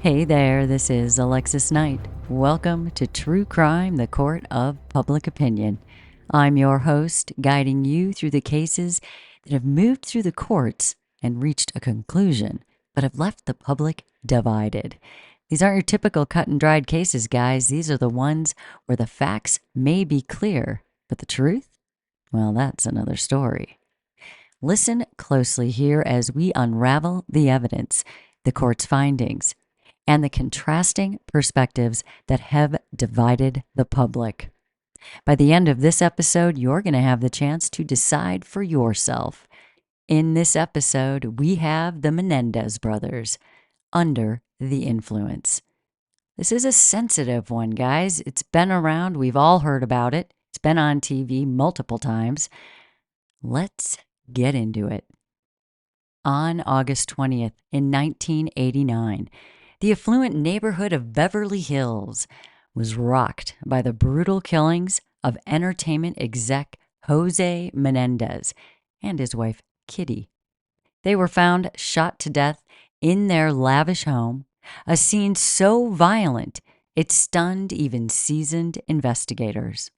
Hey there, this is Alexis Knight. Welcome to True Crime, the Court of Public Opinion. I'm your host, guiding you through the cases that have moved through the courts and reached a conclusion, but have left the public divided. These aren't your typical cut and dried cases, guys. These are the ones where the facts may be clear, but the truth? Well, that's another story. Listen closely here as we unravel the evidence, the court's findings, and the contrasting perspectives that have divided the public. By the end of this episode, you're going to have the chance to decide for yourself. In this episode, we have the Menendez brothers, Under the Influence. This is a sensitive one, guys. It's been around. We've all heard about it. It's been on TV multiple times. Let's get into it. On August 20th in 1989, the affluent neighborhood of Beverly Hills was rocked by the brutal killings of entertainment exec Jose Menendez and his wife Kitty. They were found shot to death in their lavish home, a scene so violent it stunned even seasoned investigators.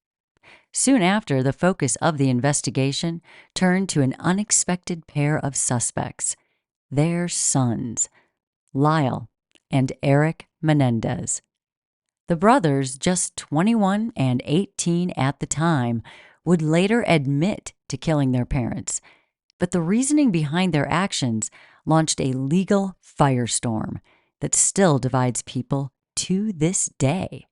Soon after, the focus of the investigation turned to an unexpected pair of suspects, their sons, Lyle and Erik Menendez. The brothers, just 21 and 18 at the time, would later admit to killing their parents, but the reasoning behind their actions launched a legal firestorm that still divides people to this day.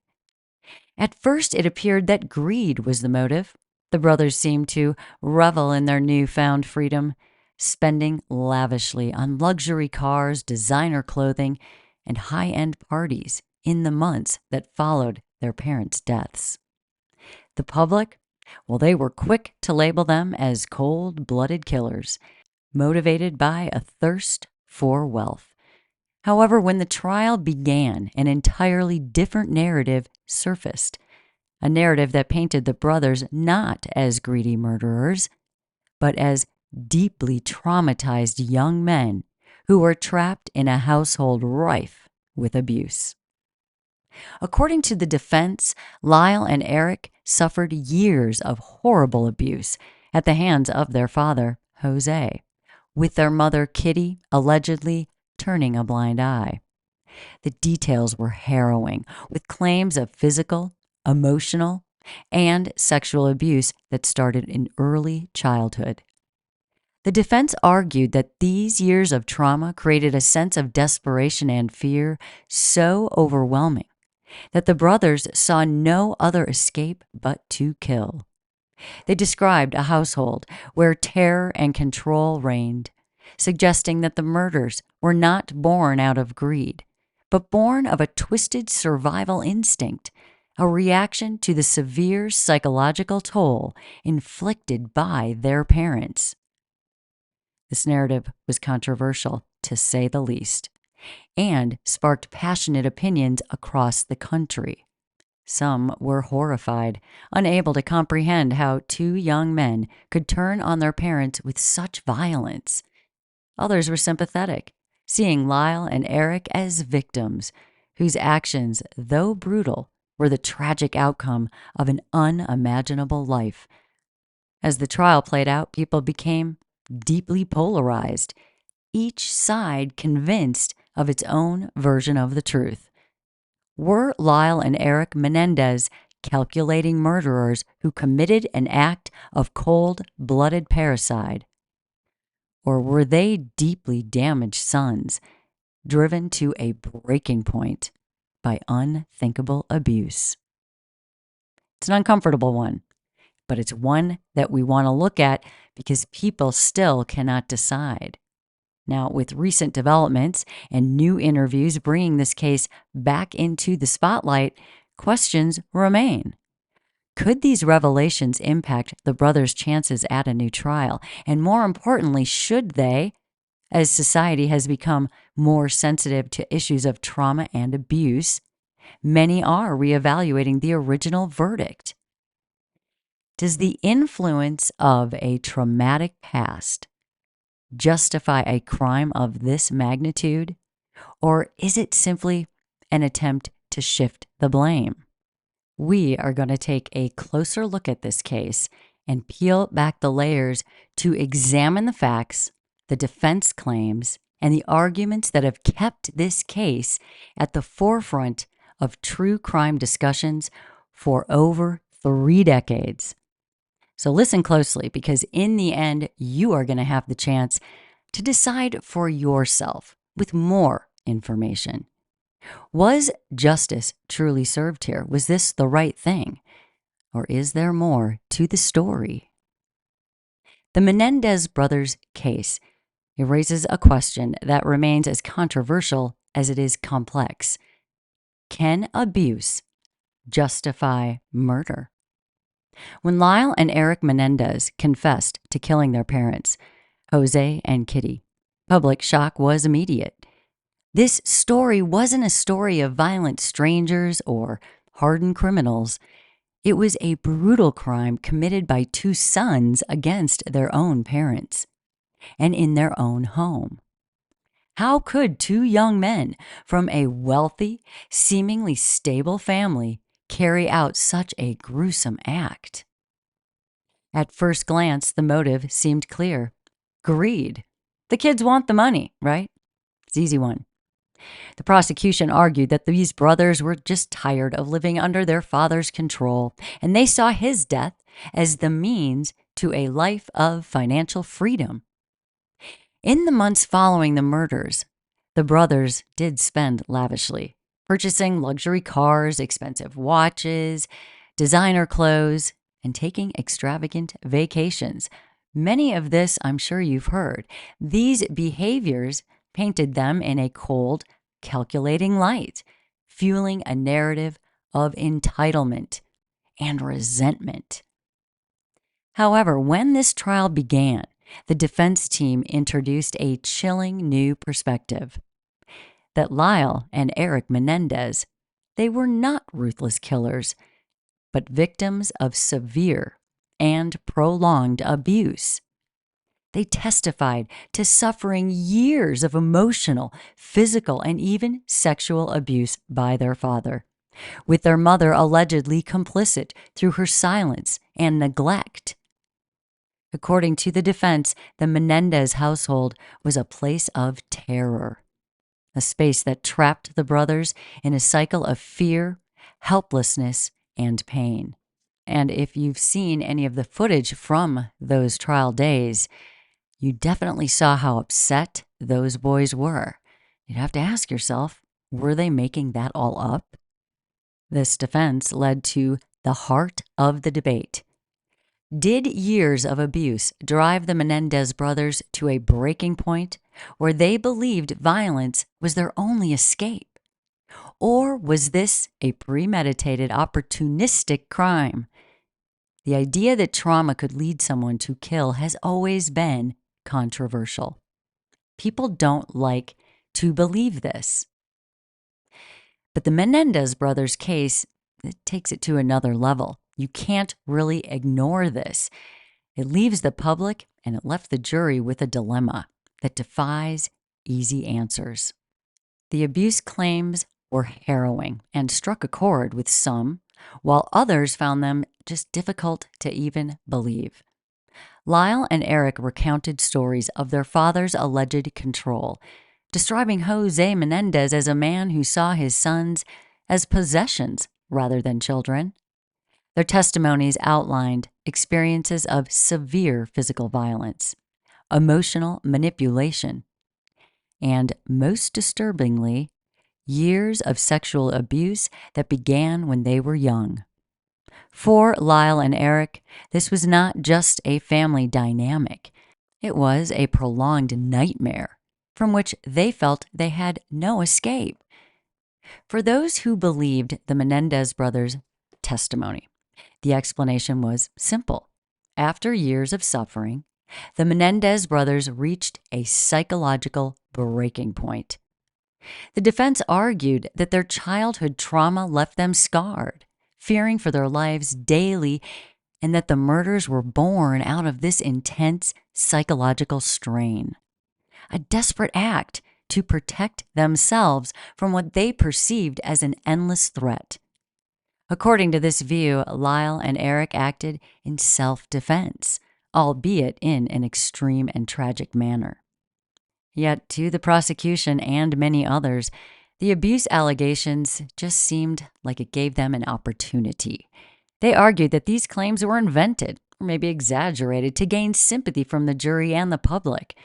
At first, it appeared that greed was the motive. The brothers seemed to revel in their newfound freedom, spending lavishly on luxury cars, designer clothing, and high-end parties in the months that followed their parents' deaths. The public, well, they were quick to label them as cold-blooded killers, motivated by a thirst for wealth. However, when the trial began, an entirely different narrative surfaced, a narrative that painted the brothers not as greedy murderers, but as deeply traumatized young men who were trapped in a household rife with abuse. According to the defense, Lyle and Erik suffered years of horrible abuse at the hands of their father, Jose, with their mother, Kitty, allegedly turning a blind eye. The details were harrowing, with claims of physical, emotional, and sexual abuse that started in early childhood. The defense argued that these years of trauma created a sense of desperation and fear so overwhelming that the brothers saw no other escape but to kill. They described a household where terror and control reigned, suggesting that the murders were not born out of greed, but born of a twisted survival instinct, a reaction to the severe psychological toll inflicted by their parents. This narrative was controversial, to say the least, and sparked passionate opinions across the country. Some were horrified, unable to comprehend how two young men could turn on their parents with such violence. Others were sympathetic, seeing Lyle and Erik as victims whose actions, though brutal, were the tragic outcome of an unimaginable life. As the trial played out, people became deeply polarized, each side convinced of its own version of the truth. Were Lyle and Erik Menendez calculating murderers who committed an act of cold-blooded parricide? Or were they deeply damaged sons, driven to a breaking point by unthinkable abuse? It's an uncomfortable one, but it's one that we want to look at because people still cannot decide. Now, with recent developments and new interviews bringing this case back into the spotlight, questions remain. Could these revelations impact the brothers' chances at a new trial? And more importantly, should they, as society has become more sensitive to issues of trauma and abuse, many are reevaluating the original verdict. Does the influence of a traumatic past justify a crime of this magnitude? Or is it simply an attempt to shift the blame? We are going to take a closer look at this case and peel back the layers to examine the facts, the defense claims, and the arguments that have kept this case at the forefront of true crime discussions for over 3 decades. So listen closely, because in the end, you are going to have the chance to decide for yourself with more information. Was justice truly served here? Was this the right thing? Or is there more to the story? The Menendez brothers' case, it raises a question that remains as controversial as it is complex. Can abuse justify murder? When Lyle and Erik Menendez confessed to killing their parents, Jose and Kitty, public shock was immediate. This story wasn't a story of violent strangers or hardened criminals. It was a brutal crime committed by two sons against their own parents and in their own home. How could two young men from a wealthy, seemingly stable family carry out such a gruesome act? At first glance, the motive seemed clear. Greed. The kids want the money, right? It's an easy one. The prosecution argued that these brothers were just tired of living under their father's control, and they saw his death as the means to a life of financial freedom. In the months following the murders, the brothers did spend lavishly, purchasing luxury cars, expensive watches, designer clothes, and taking extravagant vacations. Many of this, I'm sure you've heard. These behaviors painted them in a cold, calculating light, fueling a narrative of entitlement and resentment. However, when this trial began, the defense team introduced a chilling new perspective: that Lyle and Erik Menendez, they were not ruthless killers, but victims of severe and prolonged abuse. They testified to suffering years of emotional, physical, and even sexual abuse by their father, with their mother allegedly complicit through her silence and neglect. According to the defense, the Menendez household was a place of terror, a space that trapped the brothers in a cycle of fear, helplessness, and pain. And if you've seen any of the footage from those trial days, you definitely saw how upset those boys were. You'd have to ask yourself, were they making that all up? This defense led to the heart of the debate. Did years of abuse drive the Menendez brothers to a breaking point where they believed violence was their only escape? Or was this a premeditated, opportunistic crime? The idea that trauma could lead someone to kill has always been controversial. People don't like to believe this. But the Menendez brothers' case, it takes it to another level. You can't really ignore this. It leaves the public and it left the jury with a dilemma that defies easy answers. The abuse claims were harrowing and struck a chord with some, while others found them just difficult to even believe. Lyle and Erik recounted stories of their father's alleged control, describing Jose Menendez as a man who saw his sons as possessions rather than children. Their testimonies outlined experiences of severe physical violence, emotional manipulation, and, most disturbingly, years of sexual abuse that began when they were young. For Lyle and Erik, this was not just a family dynamic. It was a prolonged nightmare from which they felt they had no escape. For those who believed the Menendez brothers' testimony, the explanation was simple. After years of suffering, the Menendez brothers reached a psychological breaking point. The defense argued that their childhood trauma left them scarred, fearing for their lives daily, and that the murders were born out of this intense psychological strain. A desperate act to protect themselves from what they perceived as an endless threat. According to this view, Lyle and Erik acted in self-defense, albeit in an extreme and tragic manner. Yet, to the prosecution and many others, the abuse allegations just seemed like it gave them an opportunity. They argued that these claims were invented, or maybe exaggerated, to gain sympathy from the jury and the public.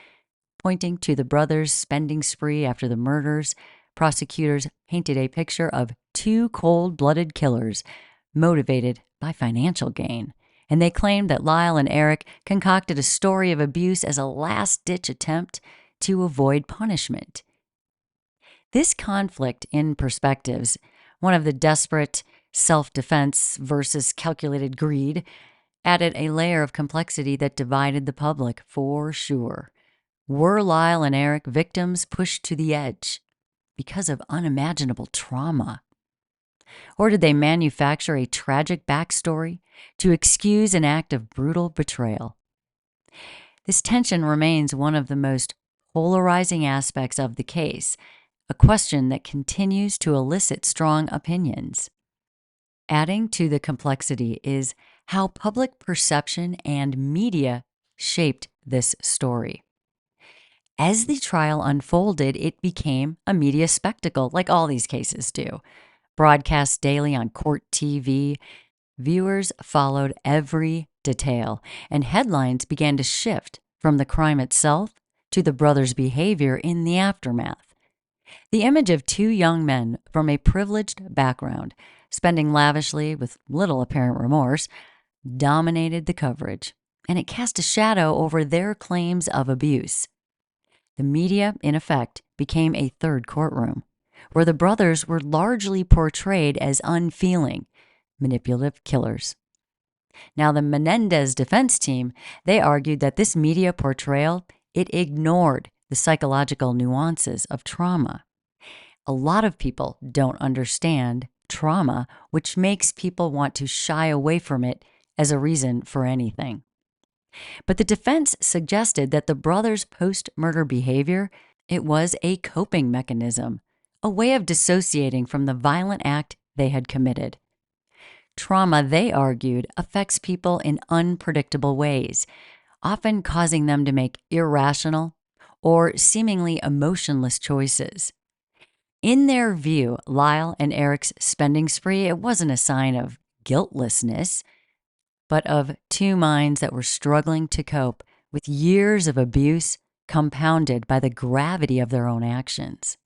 Pointing to the brothers' spending spree after the murders, prosecutors painted a picture of two cold-blooded killers motivated by financial gain. And they claimed that Lyle and Erik concocted a story of abuse as a last-ditch attempt to avoid punishment. This conflict in perspectives, one of the desperate self-defense versus calculated greed, added a layer of complexity that divided the public for sure. Were Lyle and Erik victims pushed to the edge because of unimaginable trauma? Or did they manufacture a tragic backstory to excuse an act of brutal betrayal? This tension remains one of the most polarizing aspects of the case, a question that continues to elicit strong opinions. Adding to the complexity is how public perception and media shaped this story. As the trial unfolded, it became a media spectacle, like all these cases do. Broadcast daily on court TV, viewers followed every detail, and headlines began to shift from the crime itself to the brothers' behavior in the aftermath. The image of two young men from a privileged background, spending lavishly with little apparent remorse, dominated the coverage, and it cast a shadow over their claims of abuse. The media, in effect, became a third courtroom, where the brothers were largely portrayed as unfeeling, manipulative killers. Now, the Menendez defense team, they argued that this media portrayal, it ignored the psychological nuances of trauma. A lot of people don't understand trauma, which makes people want to shy away from it as a reason for anything. But the defense suggested that the brothers' post-murder behavior, it was a coping mechanism, a way of dissociating from the violent act they had committed. Trauma, they argued, affects people in unpredictable ways, often causing them to make irrational or seemingly emotionless choices. In their view, Lyle and Erik's spending spree, it wasn't a sign of guiltlessness, but of two minds that were struggling to cope with years of abuse compounded by the gravity of their own actions.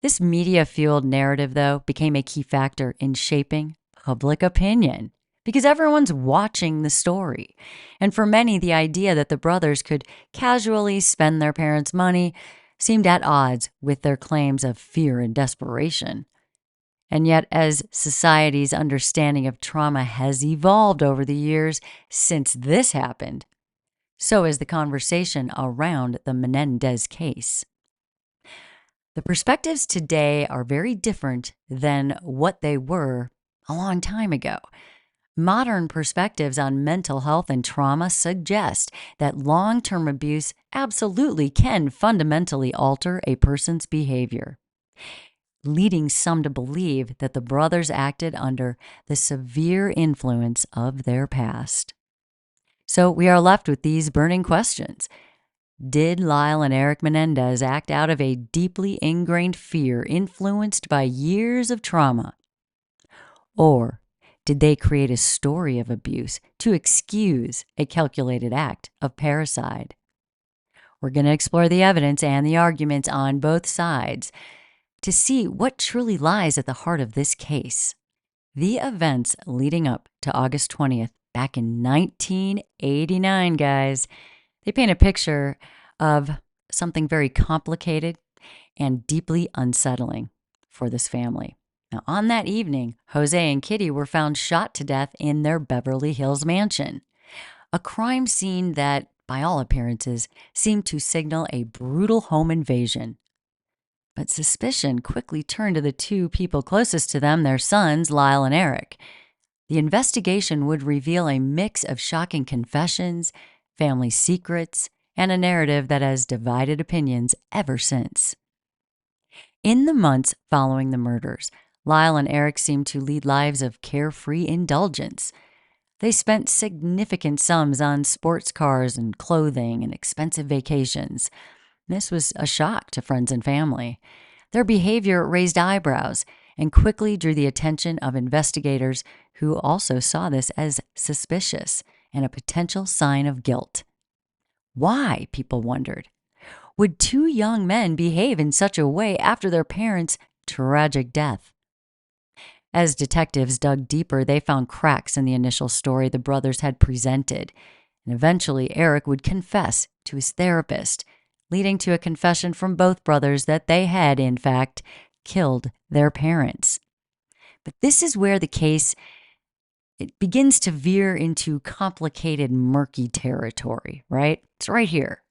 This media-fueled narrative, though, became a key factor in shaping public opinion because everyone's watching the story. And for many, the idea that the brothers could casually spend their parents' money seemed at odds with their claims of fear and desperation. And yet, as society's understanding of trauma has evolved over the years since this happened, so has the conversation around the Menendez case. The perspectives today are very different than what they were a long time ago. Modern perspectives on mental health and trauma suggest that long-term abuse absolutely can fundamentally alter a person's behavior, leading some to believe that the brothers acted under the severe influence of their past. So we are left with these burning questions. Did Lyle and Erik Menendez act out of a deeply ingrained fear influenced by years of trauma? Or did they create a story of abuse to excuse a calculated act of parricide? We're going to explore the evidence and the arguments on both sides to see what truly lies at the heart of this case. The events leading up to August 20th, back in 1989, guys, they paint a picture of something very complicated and deeply unsettling for this family. Now, on that evening, Jose and Kitty were found shot to death in their Beverly Hills mansion, a crime scene that, by all appearances, seemed to signal a brutal home invasion. But suspicion quickly turned to the two people closest to them, their sons, Lyle and Erik. The investigation would reveal a mix of shocking confessions, family secrets, and a narrative that has divided opinions ever since. In the months following the murders, Lyle and Erik seemed to lead lives of carefree indulgence. They spent significant sums on sports cars and clothing and expensive vacations. This was a shock to friends and family. Their behavior raised eyebrows and quickly drew the attention of investigators who also saw this as suspicious and a potential sign of guilt. Why, people wondered, would two young men behave in such a way after their parents' tragic death? As detectives dug deeper, they found cracks in the initial story the brothers had presented, and eventually Erik would confess to his therapist, leading to a confession from both brothers that they had, in fact, killed their parents. But this is where the case it begins to veer into complicated, murky territory, right? It's right here.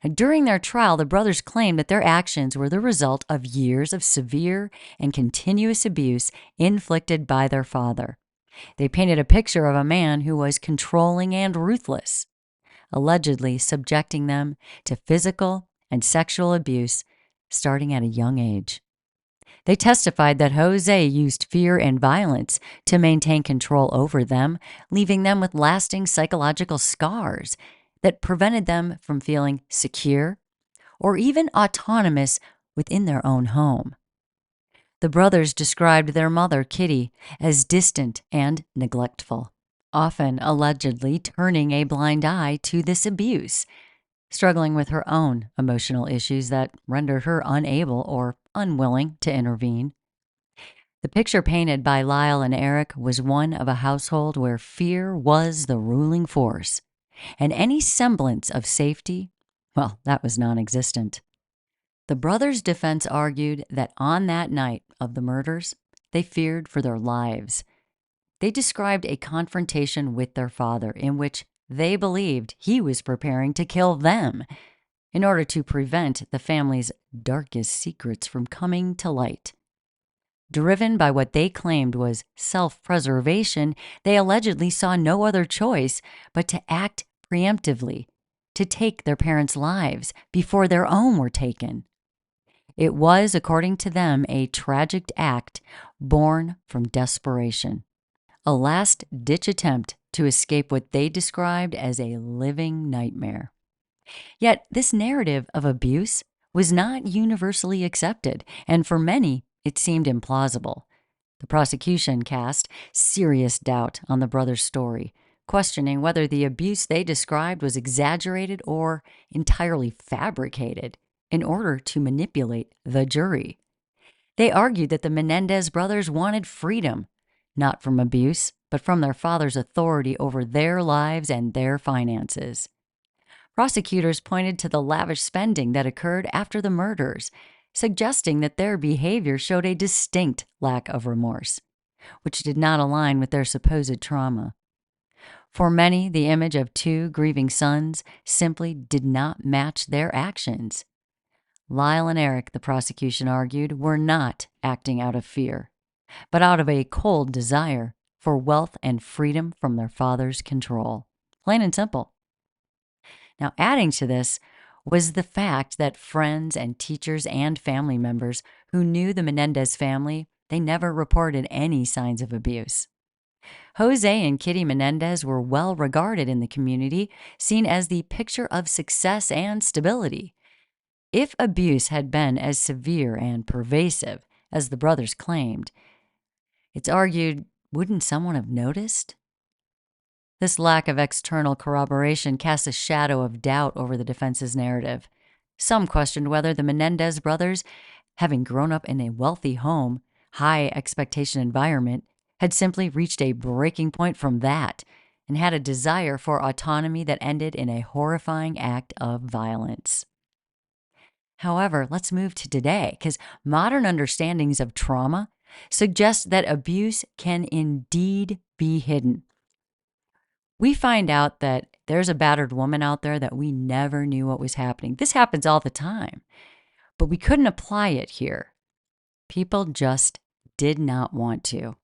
And during their trial, the brothers claimed that their actions were the result of years of severe and continuous abuse inflicted by their father. They painted a picture of a man who was controlling and ruthless, allegedly subjecting them to physical and sexual abuse starting at a young age. They testified that Jose used fear and violence to maintain control over them, leaving them with lasting psychological scars that prevented them from feeling secure or even autonomous within their own home. The brothers described their mother, Kitty, as distant and neglectful, often allegedly turning a blind eye to this abuse, struggling with her own emotional issues that rendered her unable or unwilling to intervene. The picture painted by Lyle and Erik was one of a household where fear was the ruling force, and any semblance of safety, well, that was non-existent. The brothers' defense argued that on that night of the murders, they feared for their lives. They described a confrontation with their father in which they believed he was preparing to kill them in order to prevent the family's darkest secrets from coming to light. Driven by what they claimed was self-preservation, they allegedly saw no other choice but to act preemptively, to take their parents' lives before their own were taken. It was, according to them, a tragic act born from desperation, a last-ditch attempt to escape what they described as a living nightmare. Yet this narrative of abuse was not universally accepted, and for many, it seemed implausible. The prosecution cast serious doubt on the brothers' story, questioning whether the abuse they described was exaggerated or entirely fabricated in order to manipulate the jury. They argued that the Menendez brothers wanted freedom, not from abuse, but from their father's authority over their lives and their finances. Prosecutors pointed to the lavish spending that occurred after the murders, suggesting that their behavior showed a distinct lack of remorse, which did not align with their supposed trauma. For many, the image of two grieving sons simply did not match their actions. Lyle and Erik, the prosecution argued, were not acting out of fear, but out of a cold desire for wealth and freedom from their father's control. Plain and simple. Now, adding to this was the fact that friends and teachers and family members who knew the Menendez family, they never reported any signs of abuse. Jose and Kitty Menendez were well regarded in the community, seen as the picture of success and stability. If abuse had been as severe and pervasive as the brothers claimed, it's argued, wouldn't someone have noticed? This lack of external corroboration casts a shadow of doubt over the defense's narrative. Some questioned whether the Menendez brothers, having grown up in a wealthy home, high expectation environment, had simply reached a breaking point from that and had a desire for autonomy that ended in a horrifying act of violence. However, let's move to today, because modern understandings of trauma suggest that abuse can indeed be hidden. We find out that there's a battered woman out there that we never knew what was happening. This happens all the time, but we couldn't apply it here. People just did not want to.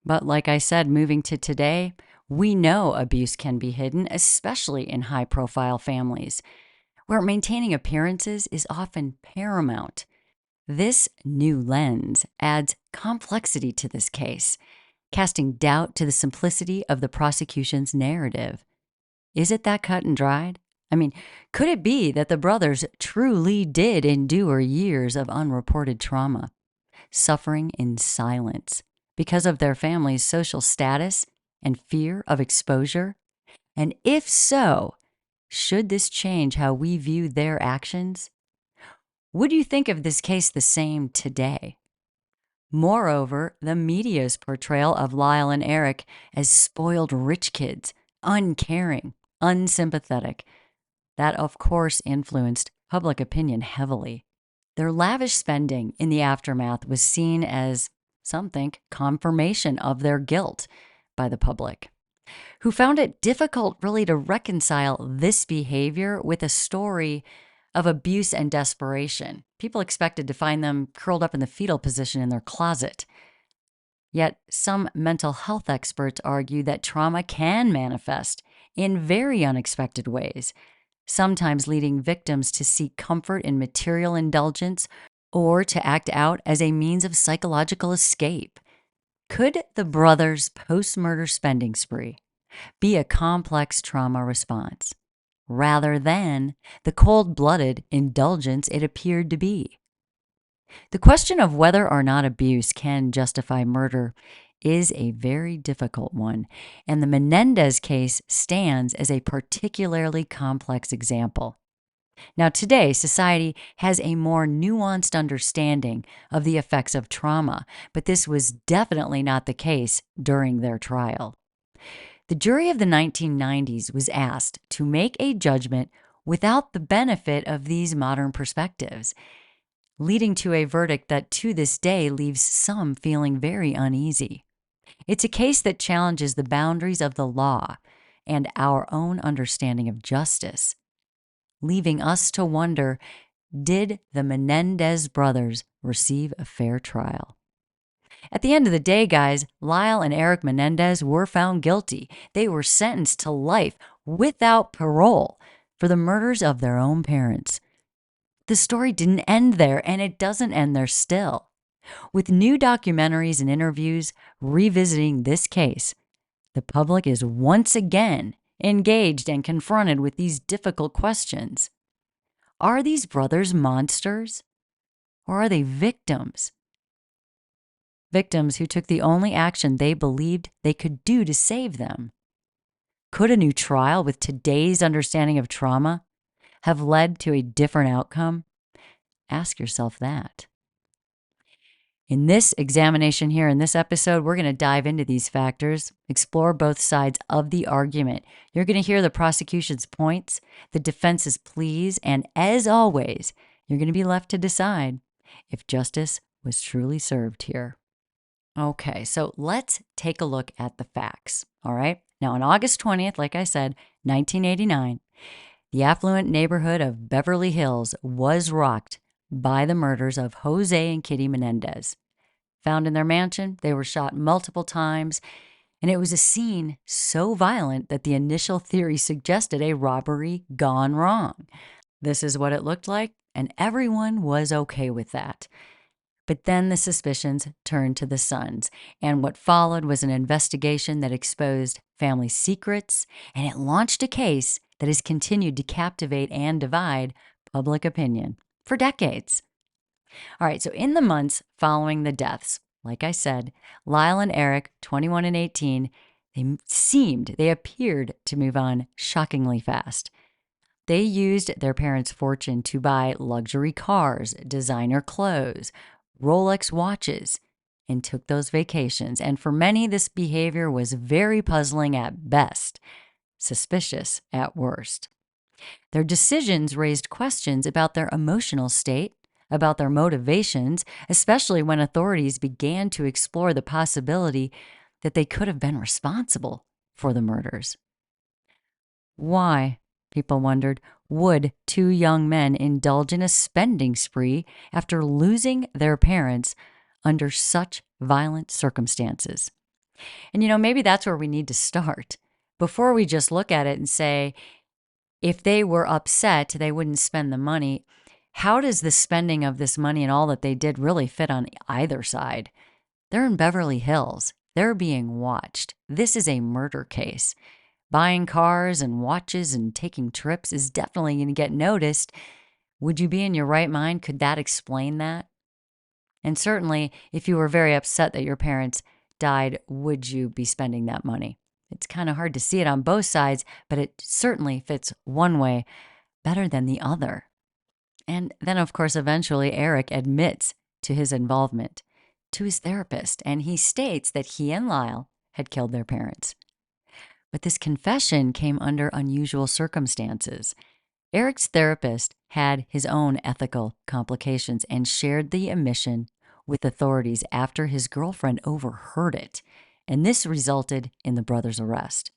But like I said, moving to today, we know abuse can be hidden, especially in high-profile families. where maintaining appearances is often paramount. This new lens adds complexity to this case, casting doubt to the simplicity of the prosecution's narrative. Is it that cut and dried? I mean, could it be that the brothers truly did endure years of unreported trauma, suffering in silence because of their family's social status and fear of exposure? And if so, should this change how we view their actions? Would you think of this case the same today? Moreover, the media's portrayal of Lyle and Erik as spoiled rich kids, uncaring, unsympathetic, that of course influenced public opinion heavily. Their lavish spending in the aftermath was seen as, some think, confirmation of their guilt by the public, who found it difficult really to reconcile this behavior with a story of abuse and desperation. People expected to find them curled up in the fetal position in their closet. Yet some mental health experts argue that trauma can manifest in very unexpected ways, sometimes leading victims to seek comfort in material indulgence or to act out as a means of psychological escape. Could the brothers' post-murder spending spree be a complex trauma response, rather than the cold-blooded indulgence it appeared to be? The question of whether or not abuse can justify murder is a very difficult one, and the Menendez case stands as a particularly complex example. Now, today, society has a more nuanced understanding of the effects of trauma, but this was definitely not the case during their trial. The jury of the 1990s was asked to make a judgment without the benefit of these modern perspectives, leading to a verdict that to this day leaves some feeling very uneasy. It's a case that challenges the boundaries of the law and our own understanding of justice, leaving us to wonder, did the Menendez brothers receive a fair trial? At the end of the day, guys, Lyle and Erik Menendez were found guilty. They were sentenced to life without parole for the murders of their own parents. The story didn't end there, and it doesn't end there still. With new documentaries and interviews revisiting this case, the public is once again engaged and confronted with these difficult questions. Are these brothers monsters, or are they victims? Victims who took the only action they believed they could do to save them. Could a new trial with today's understanding of trauma have led to a different outcome? Ask yourself that. In this examination here, in this episode, we're going to dive into these factors, explore both sides of the argument. You're going to hear the prosecution's points, the defense's pleas, and as always, you're going to be left to decide if justice was truly served here. Okay, so let's take a look at the facts, all right? Now, on August 20th, like I said, 1989, the affluent neighborhood of Beverly Hills was rocked by the murders of Jose and Kitty Menendez. Found in their mansion, they were shot multiple times, and it was a scene so violent that the initial theory suggested a robbery gone wrong. This is what it looked like, and everyone was okay with that. But then the suspicions turned to the sons, and what followed was an investigation that exposed family secrets, and it launched a case that has continued to captivate and divide public opinion for decades. All right, so in the months following the deaths, like I said, Lyle and Erik, 21 and 18, they appeared to move on shockingly fast. They used their parents' fortune to buy luxury cars, designer clothes, Rolex watches, and took those vacations. And for many, this behavior was very puzzling at best, suspicious at worst. Their decisions raised questions about their emotional state, about their motivations, especially when authorities began to explore the possibility that they could have been responsible for the murders. Why, people wondered, would two young men indulge in a spending spree after losing their parents under such violent circumstances? And maybe that's where we need to start. Before we just look at it and say, If they were upset, they wouldn't spend the money. How does the spending of this money and all that they did really fit on either side? They're in Beverly Hills. They're being watched. This is a murder case. Buying cars and watches and taking trips is definitely going to get noticed. Would you be in your right mind? Could that explain that? And certainly, if you were very upset that your parents died, would you be spending that money? It's kind of hard to see it on both sides, but it certainly fits one way better than the other. And then, of course, eventually Erik admits to his involvement to his therapist, and he states that he and Lyle had killed their parents. But this confession came under unusual circumstances. Erik's therapist had his own ethical complications and shared the admission with authorities after his girlfriend overheard it, and this resulted in the brothers' arrest.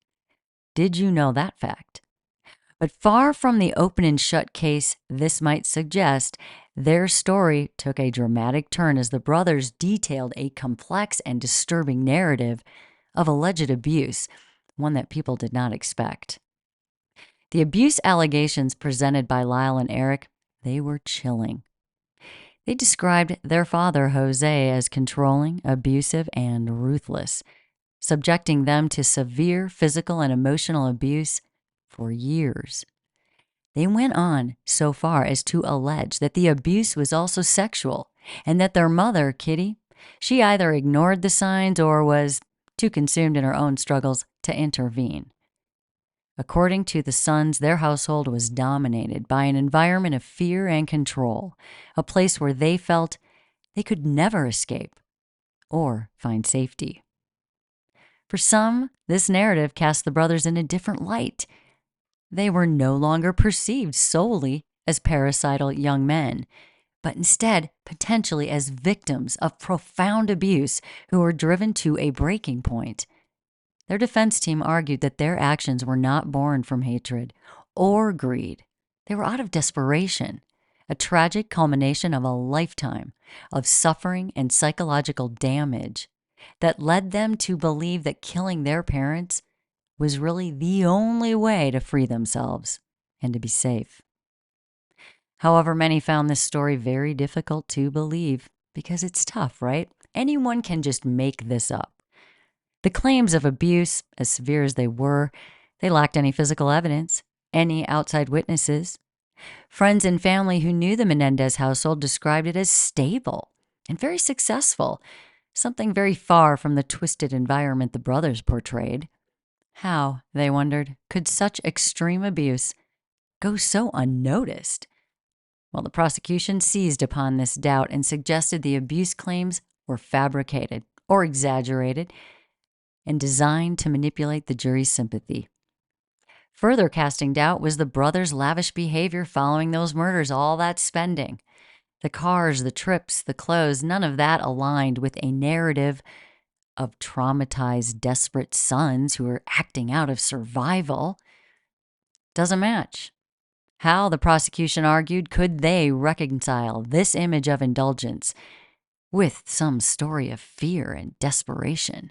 Did you know that fact? But far from the open and shut case this might suggest, their story took a dramatic turn as the brothers detailed a complex and disturbing narrative of alleged abuse, one that people did not expect. The abuse allegations presented by Lyle and Erik, they were chilling. They described their father, Jose, as controlling, abusive, and ruthless, subjecting them to severe physical and emotional abuse for years. They went on so far as to allege that the abuse was also sexual and that their mother, Kitty, she either ignored the signs or was too consumed in her own struggles to intervene. According to the sons, their household was dominated by an environment of fear and control, a place where they felt they could never escape or find safety. For some, this narrative cast the brothers in a different light. They were no longer perceived solely as parasital young men, but instead potentially as victims of profound abuse who were driven to a breaking point. Their defense team argued that their actions were not born from hatred or greed. They were out of desperation, a tragic culmination of a lifetime of suffering and psychological damage that led them to believe that killing their parents was really the only way to free themselves and to be safe. However, many found this story very difficult to believe because it's tough, right? Anyone can just make this up. The claims of abuse, as severe as they were, they lacked any physical evidence, any outside witnesses. Friends and family who knew the Menendez household described it as stable and very successful, something very far from the twisted environment the brothers portrayed. How, they wondered, could such extreme abuse go so unnoticed? Well, the prosecution seized upon this doubt and suggested the abuse claims were fabricated or exaggerated and designed to manipulate the jury's sympathy. Further casting doubt was the brothers' lavish behavior following those murders, all that spending. The cars, the trips, the clothes, none of that aligned with a narrative of traumatized, desperate sons who are acting out of survival. Doesn't match. How, the prosecution argued, could they reconcile this image of indulgence with some story of fear and desperation?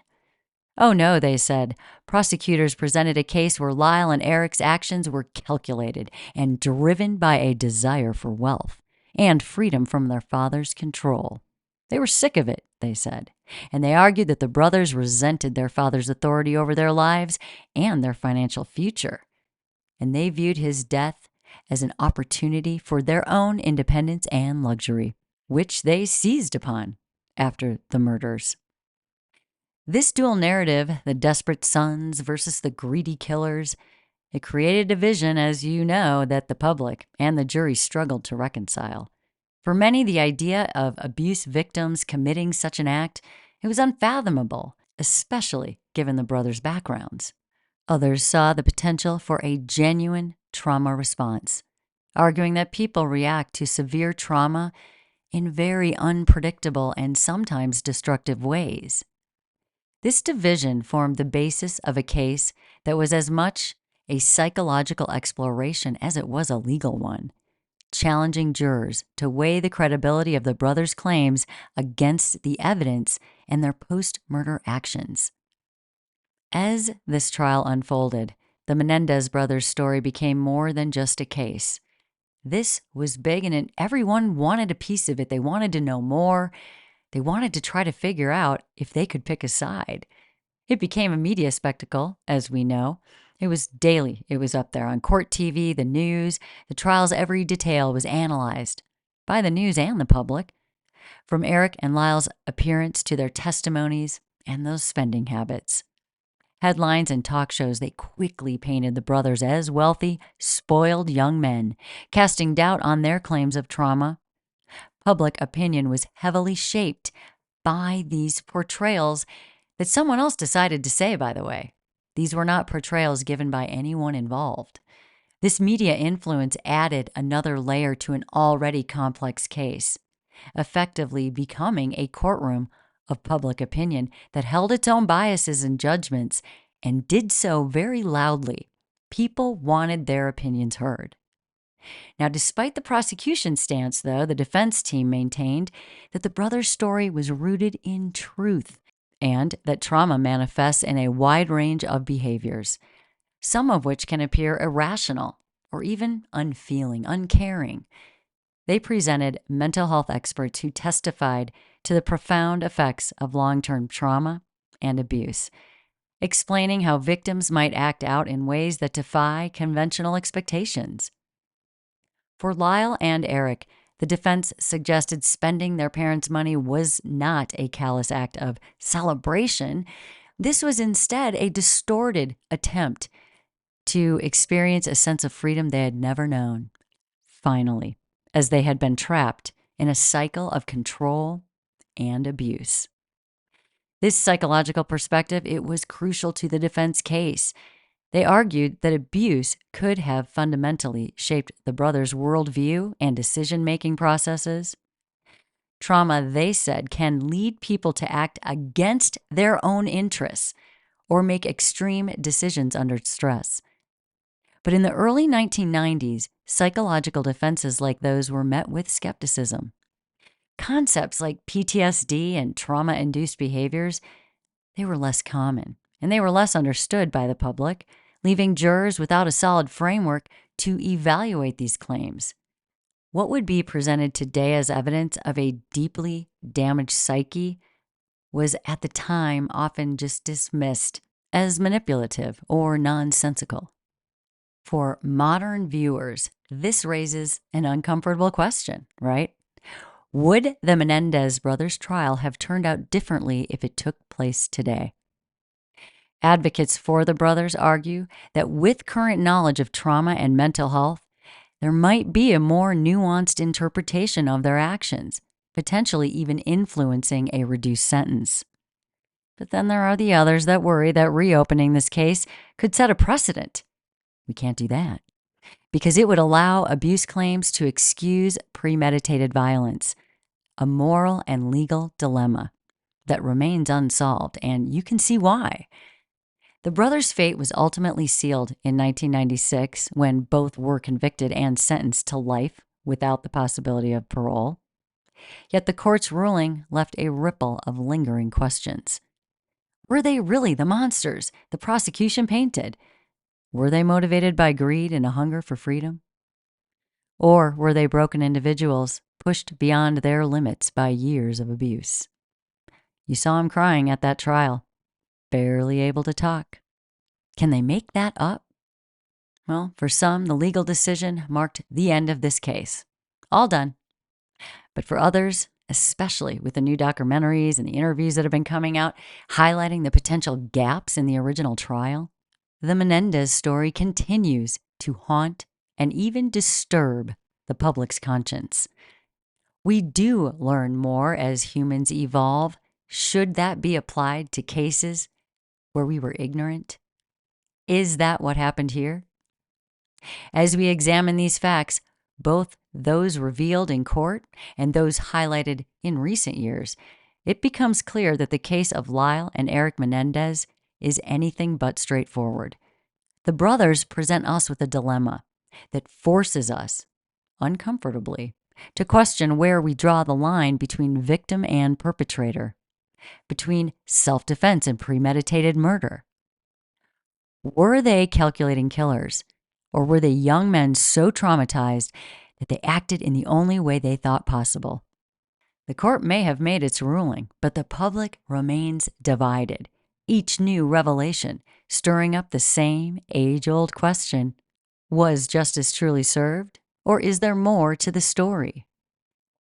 Oh no, they said. Prosecutors presented a case where Lyle and Erik's actions were calculated and driven by a desire for wealth and freedom from their father's control. They were sick of it, they said, and they argued that the brothers resented their father's authority over their lives and their financial future, and they viewed his death as an opportunity for their own independence and luxury, which they seized upon after the murders. This dual narrative, the desperate sons versus the greedy killers, it created a division, as you know, that the public and the jury struggled to reconcile. For many, the idea of abuse victims committing such an act, it was unfathomable, especially given the brothers' backgrounds. Others saw the potential for a genuine trauma response, arguing that people react to severe trauma in very unpredictable and sometimes destructive ways. This division formed the basis of a case that was as much a psychological exploration as it was a legal one, challenging jurors to weigh the credibility of the brothers' claims against the evidence and their post-murder actions. As this trial unfolded, the Menendez brothers' story became more than just a case. This was big, and everyone wanted a piece of it. They wanted to know more. They wanted to try to figure out if they could pick a side. It became a media spectacle, as we know. It was daily. It was up there on court TV, the news, the trial's every detail was analyzed by the news and the public, from Erik and Lyle's appearance to their testimonies and those spending habits. Headlines and talk shows, they quickly painted the brothers as wealthy, spoiled young men, casting doubt on their claims of trauma. Public opinion was heavily shaped by these portrayals that someone else decided to say, by the way. These were not portrayals given by anyone involved. This media influence added another layer to an already complex case, effectively becoming a courtroom of public opinion that held its own biases and judgments and did so very loudly. People wanted their opinions heard. Now, despite the prosecution's stance, though, the defense team maintained that the brothers' story was rooted in truth and that trauma manifests in a wide range of behaviors, some of which can appear irrational or even unfeeling, uncaring. They presented mental health experts who testified to the profound effects of long-term trauma and abuse, explaining how victims might act out in ways that defy conventional expectations. For Lyle and Erik, the defense suggested spending their parents' money was not a callous act of celebration. This was instead a distorted attempt to experience a sense of freedom they had never known, finally, as they had been trapped in a cycle of control and abuse. This psychological perspective, it was crucial to the defense case. They argued that abuse could have fundamentally shaped the brothers' worldview and decision-making processes. Trauma, they said, can lead people to act against their own interests or make extreme decisions under stress. But in the early 1990s, psychological defenses like those were met with skepticism. Concepts like PTSD and trauma-induced behaviors, they were less common, and they were less understood by the public, leaving jurors without a solid framework to evaluate these claims. What would be presented today as evidence of a deeply damaged psyche was at the time often just dismissed as manipulative or nonsensical. For modern viewers, this raises an uncomfortable question, right? Would the Menendez brothers' trial have turned out differently if it took place today? Advocates for the brothers argue that with current knowledge of trauma and mental health, there might be a more nuanced interpretation of their actions, potentially even influencing a reduced sentence. But then there are the others that worry that reopening this case could set a precedent. We can't do that because it would allow abuse claims to excuse premeditated violence, a moral and legal dilemma that remains unsolved, and you can see why. The brothers' fate was ultimately sealed in 1996 when both were convicted and sentenced to life without the possibility of parole. Yet the court's ruling left a ripple of lingering questions. Were they really the monsters the prosecution painted? Were they motivated by greed and a hunger for freedom? Or were they broken individuals pushed beyond their limits by years of abuse? You saw him crying at that trial, barely able to talk. Can they make that up? Well, for some, the legal decision marked the end of this case. All done. But for others, especially with the new documentaries and the interviews that have been coming out, highlighting the potential gaps in the original trial, the Menendez story continues to haunt and even disturb the public's conscience. We do learn more as humans evolve. Should that be applied to cases where we were ignorant? Is that what happened here? As we examine these facts, both those revealed in court and those highlighted in recent years, it becomes clear that the case of Lyle and Erik Menendez is anything but straightforward. The brothers present us with a dilemma that forces us, uncomfortably, to question where we draw the line between victim and perpetrator, between self-defense and premeditated murder. Were they calculating killers? Or were they young men so traumatized that they acted in the only way they thought possible? The court may have made its ruling, but the public remains divided. Each new revelation stirring up the same age-old question: was justice truly served, or is there more to the story?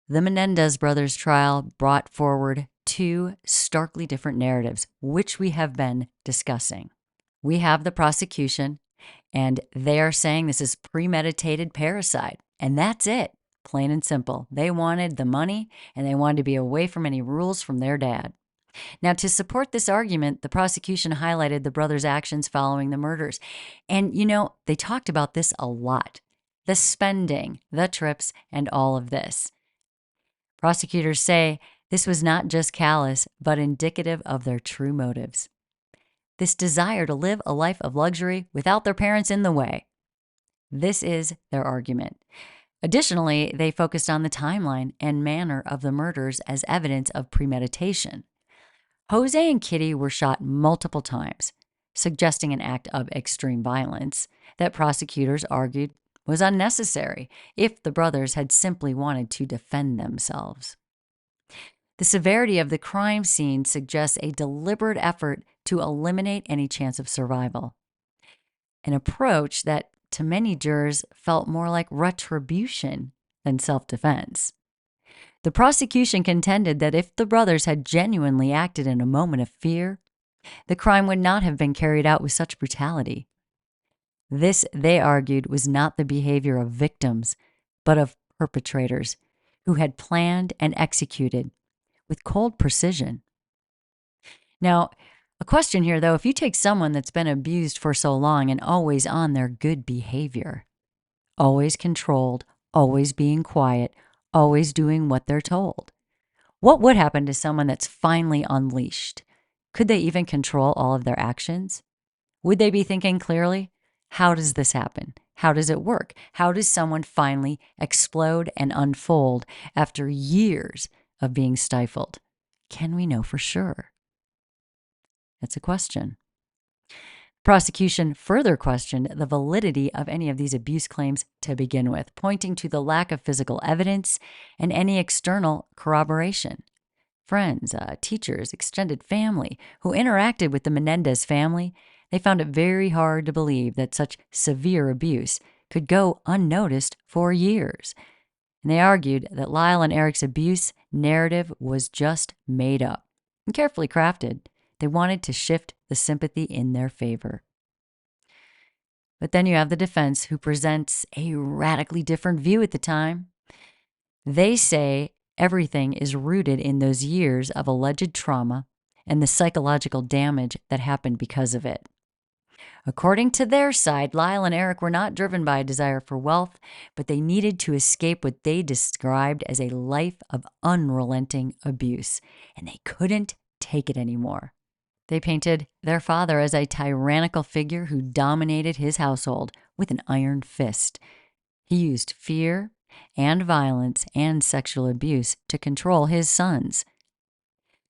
The Menendez brothers' trial brought forward two starkly different narratives, which we have been discussing. We have the prosecution, and they are saying this is premeditated parricide, and that's it. Plain and simple. They wanted the money, and they wanted to be away from any rules from their dad. Now, to support this argument, the prosecution highlighted the brothers' actions following the murders. And, they talked about this a lot: the spending, the trips, and all of this. Prosecutors say this was not just callous, but indicative of their true motives. This desire to live a life of luxury without their parents in the way. This is their argument. Additionally, they focused on the timeline and manner of the murders as evidence of premeditation. Jose and Kitty were shot multiple times, suggesting an act of extreme violence that prosecutors argued was unnecessary if the brothers had simply wanted to defend themselves. The severity of the crime scene suggests a deliberate effort to eliminate any chance of survival, an approach that to many jurors felt more like retribution than self-defense. The prosecution contended that if the brothers had genuinely acted in a moment of fear, the crime would not have been carried out with such brutality. This, they argued, was not the behavior of victims, but of perpetrators who had planned and executed with cold precision. Now, a question here, though: if you take someone that's been abused for so long and always on their good behavior, always controlled, always being quiet, always doing what they're told, what would happen to someone that's finally unleashed? Could they even control all of their actions? Would they be thinking clearly? How does this happen? How does it work? How does someone finally explode and unfold after years of being stifled? Can we know for sure? That's a question. Prosecution further questioned the validity of any of these abuse claims to begin with, pointing to the lack of physical evidence and any external corroboration. Friends, teachers, extended family who interacted with the Menendez family, they found it very hard to believe that such severe abuse could go unnoticed for years. And they argued that Lyle and Erik's abuse narrative was just made up and carefully crafted. They wanted to shift the sympathy in their favor. But then you have the defense, who presents a radically different view at the time. They say everything is rooted in those years of alleged trauma and the psychological damage that happened because of it. According to their side, Lyle and Erik were not driven by a desire for wealth, but they needed to escape what they described as a life of unrelenting abuse, and they couldn't take it anymore. They painted their father as a tyrannical figure who dominated his household with an iron fist. He used fear and violence and sexual abuse to control his sons.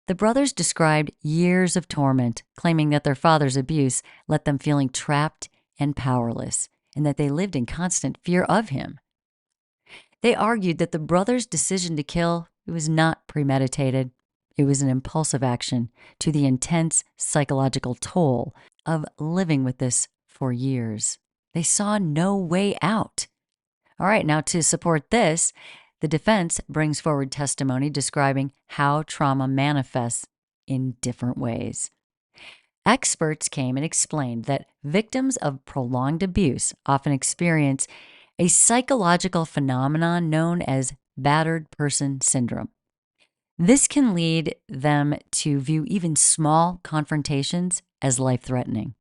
The brothers described years of torment, claiming that their father's abuse left them feeling trapped and powerless, and that they lived in constant fear of him. They argued that the brothers' decision to kill, it was not premeditated. It was an impulsive action to the intense psychological toll of living with this for years. They saw no way out. All right, now to support this, the defense brings forward testimony describing how trauma manifests in different ways. Experts came and explained that victims of prolonged abuse often experience a psychological phenomenon known as battered person syndrome. This can lead them to view even small confrontations as life-threatening.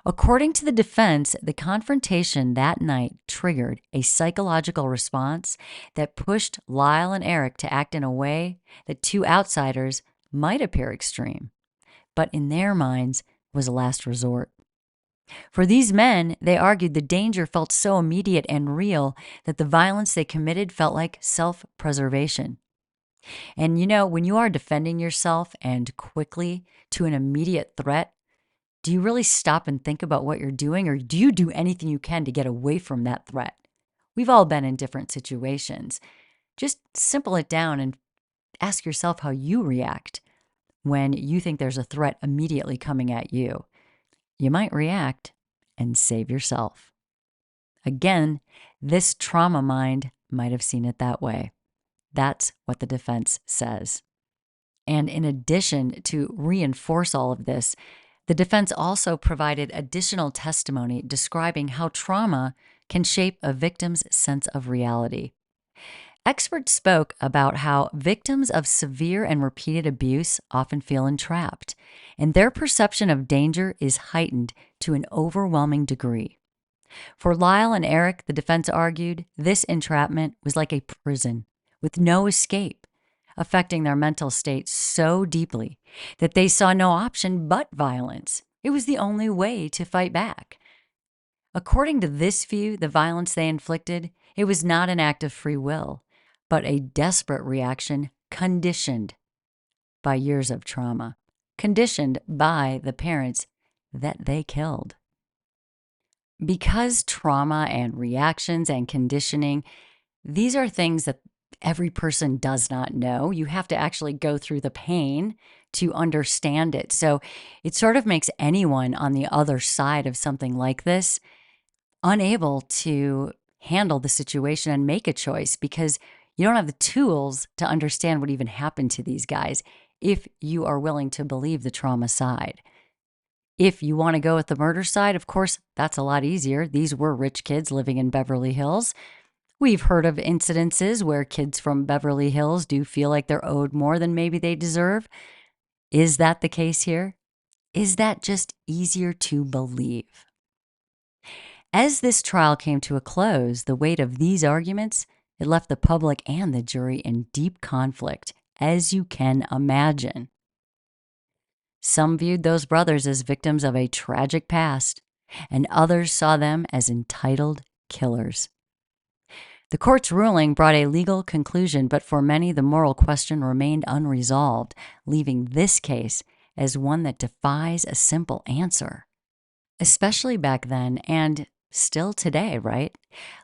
According to the defense, the confrontation that night triggered a psychological response that pushed Lyle and Erik to act in a way that to outsiders might appear extreme, but in their minds was a last resort. For these men, they argued the danger felt so immediate and real that the violence they committed felt like self-preservation. And when you are defending yourself and quickly to an immediate threat, Do you really stop and think about what you're doing, or do you do anything you can to get away from that threat? We've all been in different situations. Just simple it down and ask yourself how you react when you think there's a threat immediately coming at you. You might react and save yourself. Again, this trauma mind might have seen it that way. That's what the defense says. And in addition, to reinforce all of this, the defense also provided additional testimony describing how trauma can shape a victim's sense of reality. Experts spoke about how victims of severe and repeated abuse often feel entrapped, and their perception of danger is heightened to an overwhelming degree. For Lyle and Erik, the defense argued, this entrapment was like a prison with no escape, affecting their mental state so deeply that they saw no option but violence. It was the only way to fight back. According to this view, the violence they inflicted, it was not an act of free will, but a desperate reaction conditioned by years of trauma, conditioned by the parents that they killed. Because trauma and reactions and conditioning, these are things that every person does not know. You have to actually go through the pain to understand it. So it sort of makes anyone on the other side of something like this unable to handle the situation and make a choice, because you don't have the tools to understand what even happened to these guys if you are willing to believe the trauma side. If you want to go with the murder side, of course, that's a lot easier. These were rich kids living in Beverly Hills. We've heard of incidences where kids from Beverly Hills do feel like they're owed more than maybe they deserve. Is that the case here? Is that just easier to believe? As this trial came to a close, the weight of these arguments, it left the public and the jury in deep conflict, as you can imagine. Some viewed those brothers as victims of a tragic past, and others saw them as entitled killers. The court's ruling brought a legal conclusion, but for many, the moral question remained unresolved, leaving this case as one that defies a simple answer. Especially back then, and still today, right?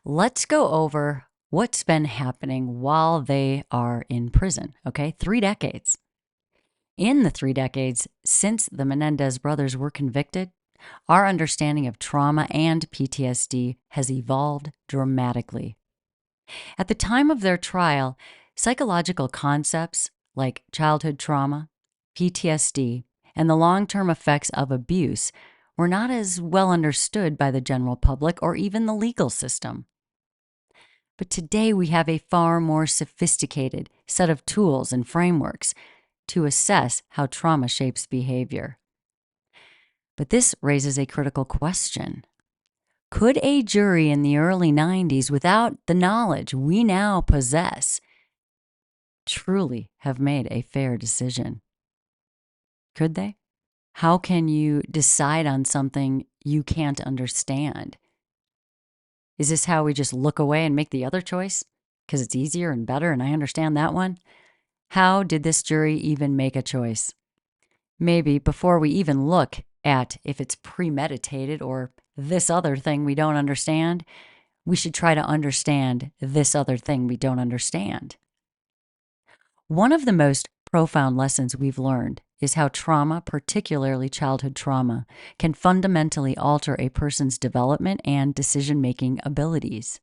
Let's go over what's been happening while they are in prison, okay? 3 decades. In the 3 decades since the Menendez brothers were convicted, our understanding of trauma and PTSD has evolved dramatically. At the time of their trial, psychological concepts like childhood trauma, PTSD, and the long-term effects of abuse were not as well understood by the general public or even the legal system. But today we have a far more sophisticated set of tools and frameworks to assess how trauma shapes behavior. But this raises a critical question. Could a jury in the early 90s, without the knowledge we now possess, truly have made a fair decision? Could they? How can you decide on something you can't understand? Is this how we just look away and make the other choice because it's easier and better and I understand that one? How did this jury even make a choice? Maybe before we even look at if it's premeditated or this other thing we don't understand, we should try to understand this other thing we don't understand. One of the most profound lessons we've learned is how trauma, particularly childhood trauma, can fundamentally alter a person's development and decision-making abilities.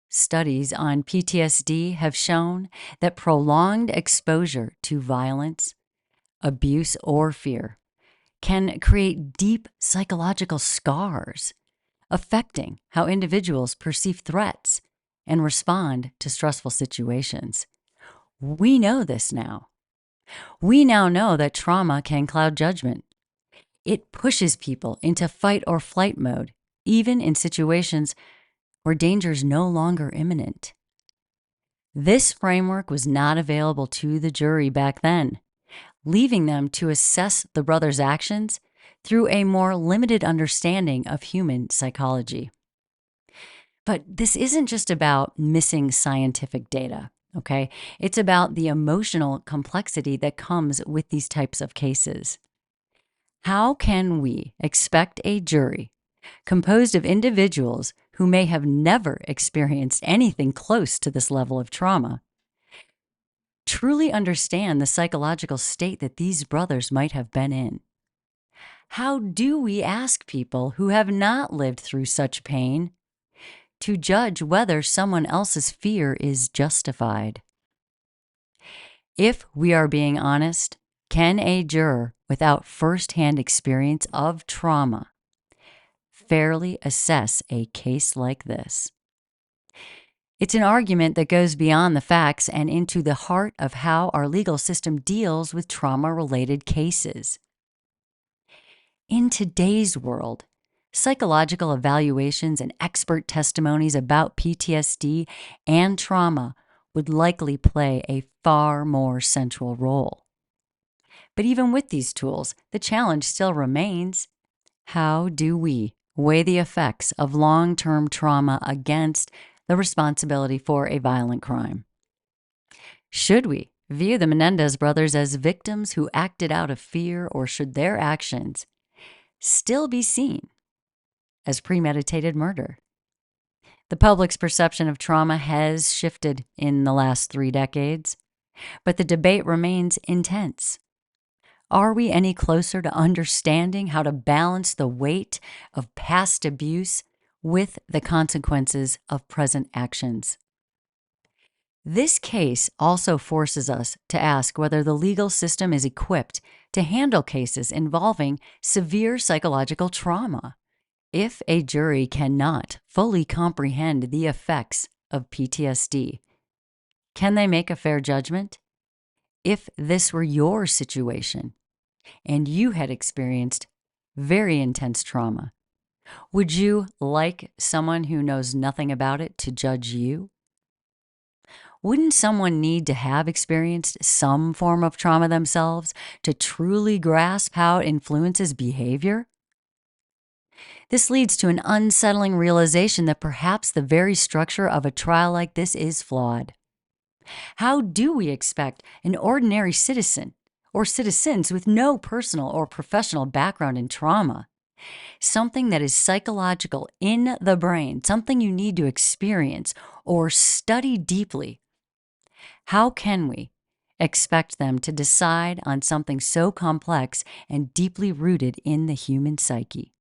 Studies on PTSD have shown that prolonged exposure to violence, abuse, or fear can create deep psychological scars, affecting how individuals perceive threats and respond to stressful situations. We know this now. We now know that trauma can cloud judgment. It pushes people into fight or flight mode, even in situations where danger is no longer imminent. This framework was not available to the jury back then, leaving them to assess the brothers' actions through a more limited understanding of human psychology. But this isn't just about missing scientific data, okay? It's about the emotional complexity that comes with these types of cases. How can we expect a jury composed of individuals who may have never experienced anything close to this level of trauma truly understand the psychological state that these brothers might have been in? How do we ask people who have not lived through such pain to judge whether someone else's fear is justified? If we are being honest, can a juror without firsthand experience of trauma fairly assess a case like this? It's an argument that goes beyond the facts and into the heart of how our legal system deals with trauma-related cases. In today's world, psychological evaluations and expert testimonies about PTSD and trauma would likely play a far more central role. But even with these tools, the challenge still remains: how do we weigh the effects of long-term trauma against the responsibility for a violent crime? Should we view the Menendez brothers as victims who acted out of fear, or should their actions still be seen as premeditated murder? The public's perception of trauma has shifted in the last 3 decades, but the debate remains intense. Are we any closer to understanding how to balance the weight of past abuse with the consequences of present actions? This case also forces us to ask whether the legal system is equipped to handle cases involving severe psychological trauma. If a jury cannot fully comprehend the effects of PTSD, can they make a fair judgment? If this were your situation and you had experienced very intense trauma, would you like someone who knows nothing about it to judge you? Wouldn't someone need to have experienced some form of trauma themselves to truly grasp how it influences behavior? This leads to an unsettling realization that perhaps the very structure of a trial like this is flawed. How do we expect an ordinary citizen or citizens with no personal or professional background in trauma, something that is psychological in the brain, something you need to experience or study deeply, how can we expect them to decide on something so complex and deeply rooted in the human psyche?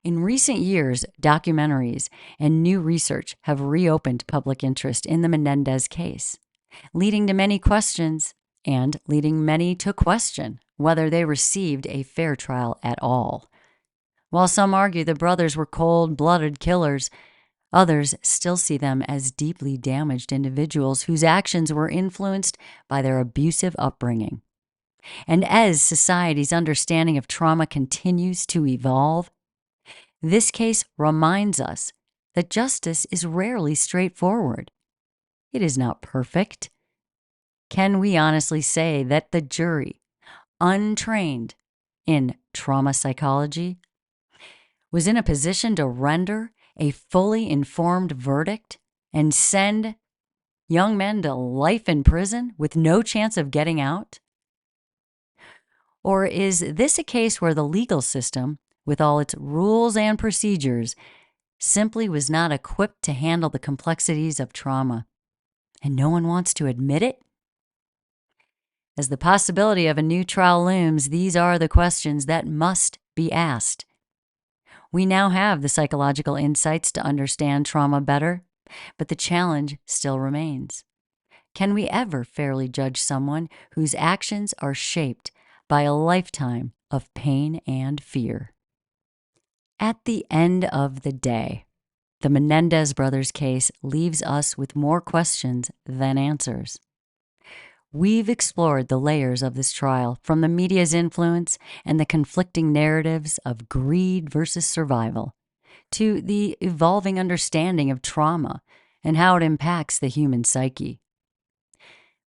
In recent years, documentaries and new research have reopened public interest in the Menendez case, leading to many questions and leading many to question whether they received a fair trial at all. While some argue the brothers were cold-blooded killers, others still see them as deeply damaged individuals whose actions were influenced by their abusive upbringing. And as society's understanding of trauma continues to evolve, this case reminds us that justice is rarely straightforward. It is not perfect. Can we honestly say that the jury, untrained in trauma psychology, was in a position to render a fully informed verdict and send young men to life in prison with no chance of getting out? Or is this a case where the legal system, with all its rules and procedures, simply was not equipped to handle the complexities of trauma, and no one wants to admit it? As the possibility of a new trial looms, these are the questions that must be asked. We now have the psychological insights to understand trauma better, but the challenge still remains. Can we ever fairly judge someone whose actions are shaped by a lifetime of pain and fear? At the end of the day, the Menendez brothers case leaves us with more questions than answers. We've explored the layers of this trial, from the media's influence and the conflicting narratives of greed versus survival, to the evolving understanding of trauma and how it impacts the human psyche.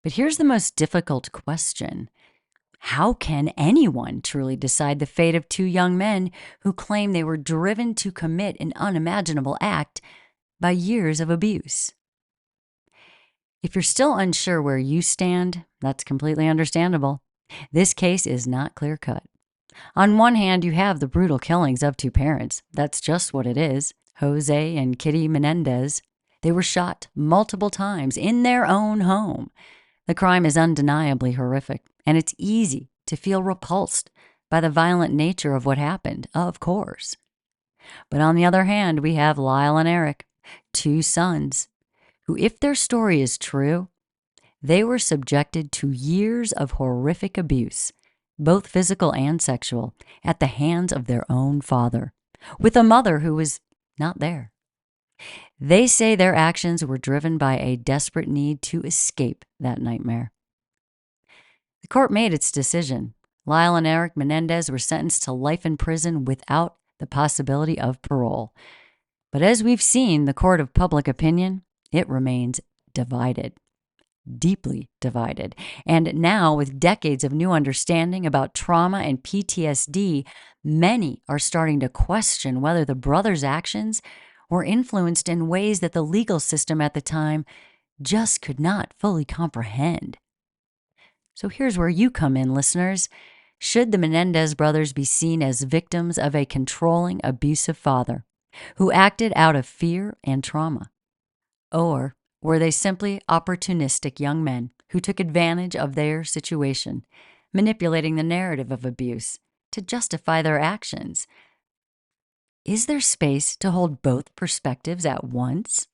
But here's the most difficult question: how can anyone truly decide the fate of 2 young men who claim they were driven to commit an unimaginable act by years of abuse? If you're still unsure where you stand, that's completely understandable. This case is not clear-cut. On one hand, you have the brutal killings of two parents. That's just what it is. Jose and Kitty Menendez. They were shot multiple times in their own home. The crime is undeniably horrific, and it's easy to feel repulsed by the violent nature of what happened, of course. But on the other hand, we have Lyle and Erik, two sons, who, if their story is true, they were subjected to years of horrific abuse, both physical and sexual, at the hands of their own father, with a mother who was not there. They say their actions were driven by a desperate need to escape that nightmare. The court made its decision. Lyle and Erik Menendez were sentenced to life in prison without the possibility of parole. But as we've seen, the court of public opinion, it remains divided. Deeply divided. And now, with decades of new understanding about trauma and PTSD, many are starting to question whether the brothers' actions were influenced in ways that the legal system at the time just could not fully comprehend. So here's where you come in, listeners. Should the Menendez brothers be seen as victims of a controlling, abusive father who acted out of fear and trauma? Or were they simply opportunistic young men who took advantage of their situation, manipulating the narrative of abuse to justify their actions? Is there space to hold both perspectives at once?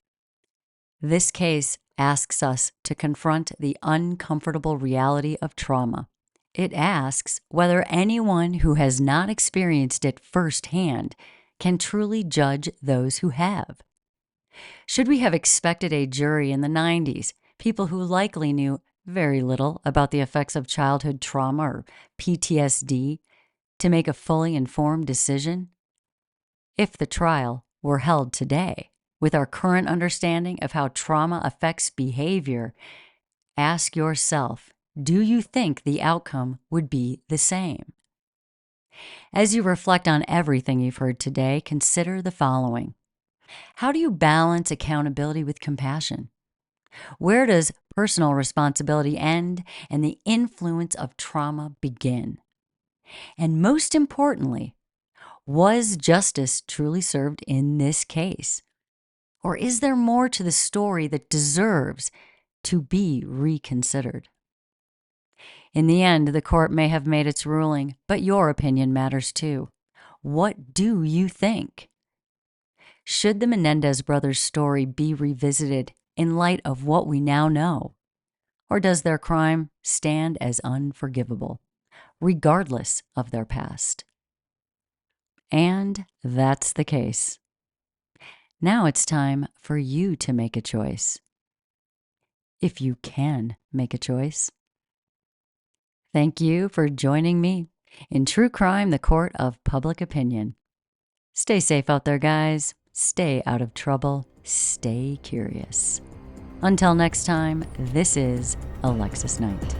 This case asks us to confront the uncomfortable reality of trauma. It asks whether anyone who has not experienced it firsthand can truly judge those who have. Should we have expected a jury in the 90s, people who likely knew very little about the effects of childhood trauma or PTSD, to make a fully informed decision? If the trial were held today, with our current understanding of how trauma affects behavior, ask yourself, do you think the outcome would be the same? As you reflect on everything you've heard today, consider the following. How do you balance accountability with compassion? Where does personal responsibility end and the influence of trauma begin? And most importantly, was justice truly served in this case? Or is there more to the story that deserves to be reconsidered? In the end, the court may have made its ruling, but your opinion matters too. What do you think? Should the Menendez brothers' story be revisited in light of what we now know? Or does their crime stand as unforgivable, regardless of their past? And that's the case. Now it's time for you to make a choice. If you can make a choice. Thank you for joining me in True Crime, the Court of Public Opinion. Stay safe out there, guys. Stay out of trouble. Stay curious. Until next time, this is Alexis Knight.